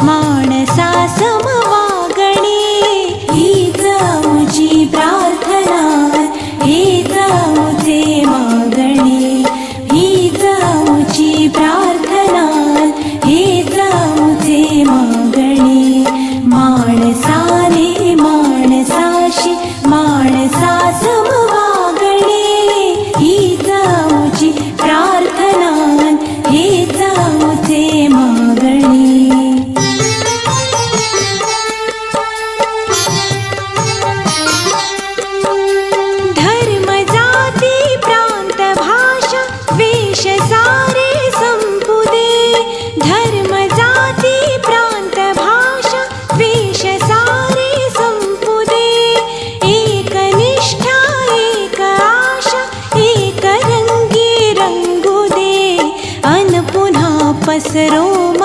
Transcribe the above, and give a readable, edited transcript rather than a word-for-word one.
माणसा समवागणे। हीच आमुची प्रार्थना, हीच आमुचे मागणे। हीच आमुची प्रार्थना, हीच आमुचे मागणे। माणसाने माणसाशी माणसा समवागणे। हीच आमुची प्रार्थना, हीच आमुचे मागणे। धर्म जाती प्रांत भाषा वेश सारे संपुदे। धर्म जाती प्रांत भाषा वेश सारे संपुदे। एक निष्ठा एक आशा एक रंगी रंगू दे। अन पुन्हा पसरो